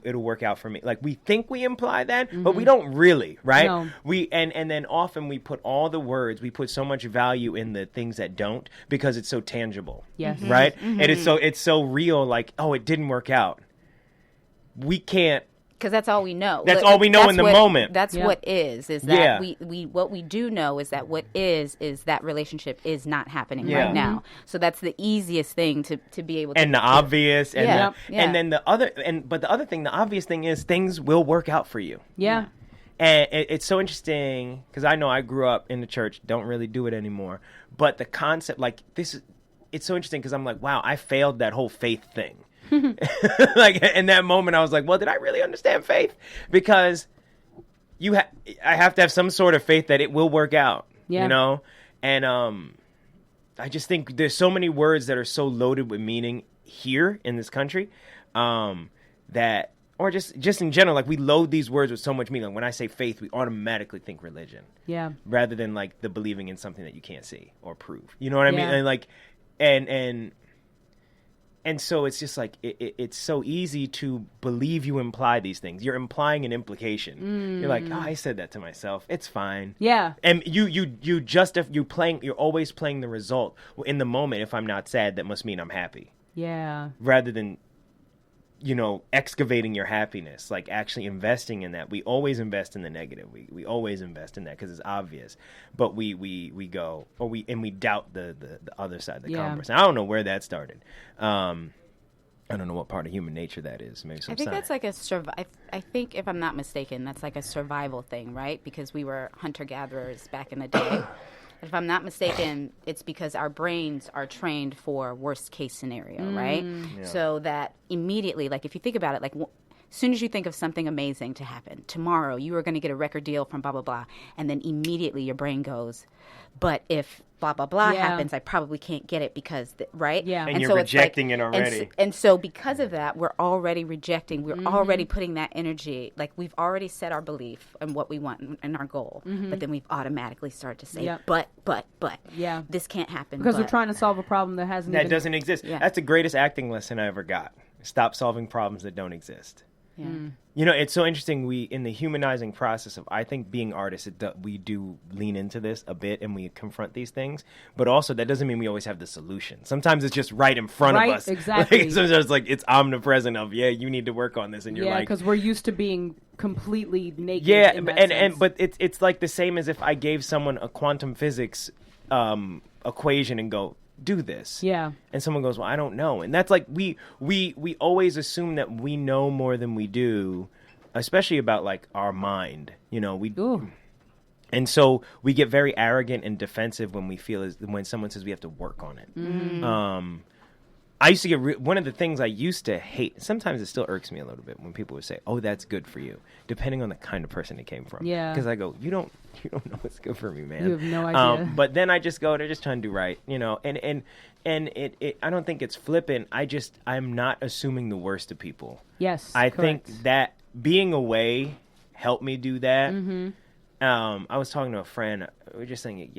it'll work out for me. Like, we think we imply that, but we don't really, right? No. And then often we put all the words, we put so much value in the things that don't, because it's so tangible. Yes. Right? And it's so real, like, oh, it didn't work out. We can't. Because that's all we know. That's all we know in the moment. That's Yeah. what is that what we do know is that what is that relationship is not happening Yeah. right now. So that's the easiest thing to be able to And the obvious, and Yeah. the, Yeah. and then the other thing, the obvious thing is things will work out for you. Yeah. And it's so interesting because I know I grew up in the church, don't really do it anymore. But the concept, like, it's so interesting because I'm like, wow, I failed that whole faith thing. Like, in that moment, I was like, well, did I really understand faith? Because I have to have some sort of faith that it will work out, Yeah. you know? And I just think there's so many words that are so loaded with meaning here in this country that, or just in general, like, we load these words with so much meaning. When I say faith, we automatically think religion. Yeah. Rather than, like, the believing in something that you can't see or prove. You know what I mean? Yeah. And, like, and so it's just like it's so easy to believe you imply these things. You're implying an implication. You're like, oh, I said that to myself. It's fine. Yeah. And you're always playing the result. In the moment, if I'm not sad, that must mean I'm happy. Yeah. Rather than, excavating your happiness, like actually investing in that. We always invest in the negative. We always invest in that because it's obvious. But we go, or we doubt the other side, the converse. And I don't know where that started. I don't know what part of human nature that is. Maybe some I think science. that's like I think, if I'm not mistaken, that's like a survival thing, right? Because we were hunter-gatherers back in the day. If I'm not mistaken, it's because our brains are trained for worst case scenario, right? Yeah. So that immediately, like, if you think about it, like, as soon as you think of something amazing to happen, tomorrow you are going to get a record deal from blah, blah, blah. And then immediately your brain goes, but if blah, blah, blah happens, I probably can't get it because, right? Yeah. And you're so rejecting it's like, it already. And so because of that, we're already rejecting. We're already putting that energy, like, we've already set our belief and what we want and our goal. But then we've automatically started to say, but, Yeah. this can't happen. Because but. we're trying to solve a problem that hasn't even... doesn't exist. Yeah. That's the greatest acting lesson I ever got. Stop solving problems that don't exist. Yeah. It's so interesting. We, in the humanizing process of, I think, being artists, we do lean into this a bit and we confront these things. But also, that doesn't mean we always have the solution. Sometimes it's just right in front of us. Exactly. Like, sometimes, like, it's omnipresent of, you need to work on this. And you're like... because we're used to being completely naked. Yeah, in that sense. but it's like the same as if I gave someone a quantum physics equation and go, do this. Yeah. And someone goes, well, I don't know. And that's like, we always assume that we know more than we do, especially about, like, our mind. Ooh. And so we get very arrogant and defensive when when someone says we have to work on it. I used to get one of the things I used to hate. Sometimes it still irks me a little bit when people would say, "Oh, that's good for you," depending on the kind of person it came from. Yeah. Because I go, you don't know what's good for me, man. You have no idea. But then I just go, they're just trying to do right, And it I don't think it's flippant. I'm not assuming the worst of people. Yes. I correct. think that being away helped me do that. Mm-hmm. I was talking to a friend. We were just saying,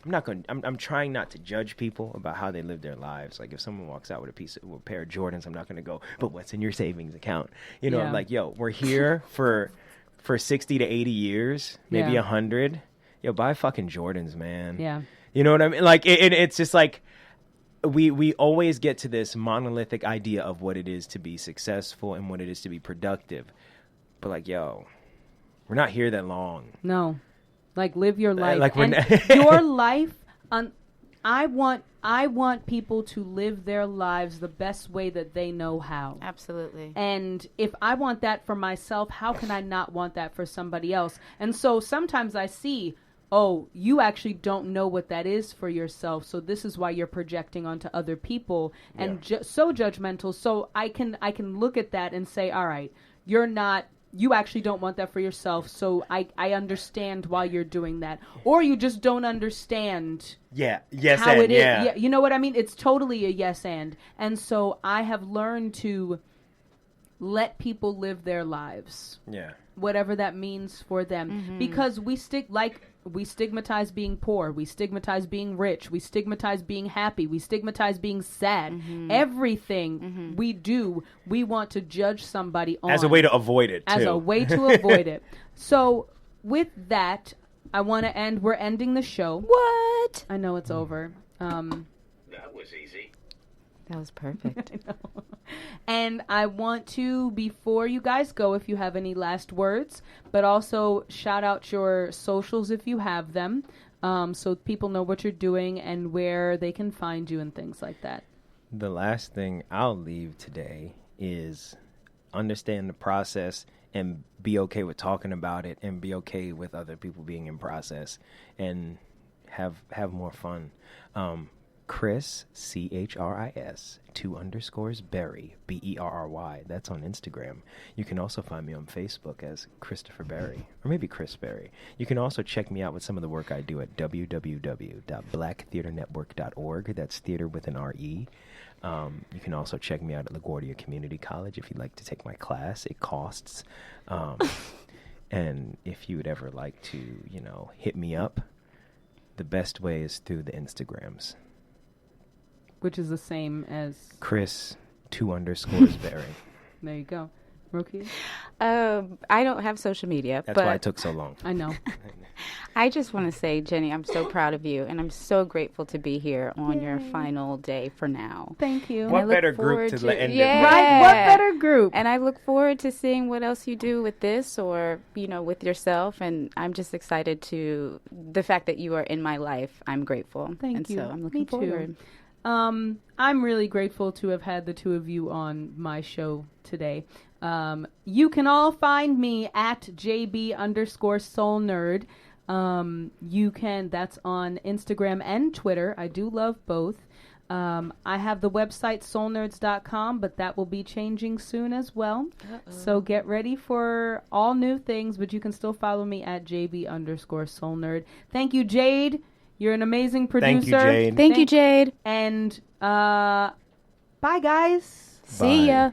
I'm trying not to judge people about how they live their lives. Like, if someone walks out with a pair of Jordans, I'm not going to go, but what's in your savings account? Yeah. Like, we're here for 60 to 80 years, maybe 100. Buy fucking Jordans, man. Yeah. You know what I mean? Like, it's just like, we always get to this monolithic idea of what it is to be successful and what it is to be productive. But, like, we're not here that long. No. Like, live your life. like, and your life, I want people to live their lives the best way that they know how. Absolutely. And if I want that for myself, how can I not want that for somebody else? And so sometimes I see, oh, you actually don't know what that is for yourself. So this is why you're projecting onto other people and so judgmental. So I can look at that and say, all right, you actually don't want that for yourself. So I understand why you're doing that. Or you just don't understand yes, how and, it is. Yeah, you know what I mean? It's totally a yes and. And so I have learned to let people live their lives. Yeah. whatever that means for them. Because we stigmatize being poor, we stigmatize being rich, we stigmatize being happy, we stigmatize being sad. Everything we do, we want to judge somebody on. As a way to avoid it, too. As a way to avoid it. So, with that, we're ending the show. What? I know it's over. That was easy. That was perfect. I know. And I want to, before you guys go, if you have any last words, but also shout out your socials if you have them, so people know what you're doing and where they can find you and things like that. The last thing I'll leave today is understand the process and be okay with talking about it and be okay with other people being in process and have more fun. Chris, CHRIS, 2_ Berry, BERRY. That's on Instagram. You can also find me on Facebook as Christopher Berry, or maybe Chris Berry. You can also check me out with some of the work I do at www.blacktheaternetwork.org. That's theater with an R-E. You can also check me out at LaGuardia Community College if you'd like to take my class. It costs. And if you would ever like to, hit me up, the best way is through the Instagrams. Which is the same as Chris, 2_ Berry. There you go. Rokia? I don't have social media. That's but why it took so long. I know. I just want to say, Jenny, I'm so proud of you, and I'm so grateful to be here on your final day for now. Thank you. What I look better group forward to end it? Yeah. Right? What better group? And I look forward to seeing what else you do with this or, with yourself. And I'm just excited to the fact that you are in my life. I'm grateful. Thank you. So I'm looking Me forward. too. I'm really grateful to have had the two of you on my show today. You can all find me at JB_Soul Nerd. That's on Instagram and Twitter. I do love both. I have the website soulnerds.com, but that will be changing soon as well. So get ready for all new things, but you can still follow me at JB_Soul Nerd. Thank you, Jade. You're an amazing producer. Thank you, Jade. Thank you, Jade. And bye, guys. See ya.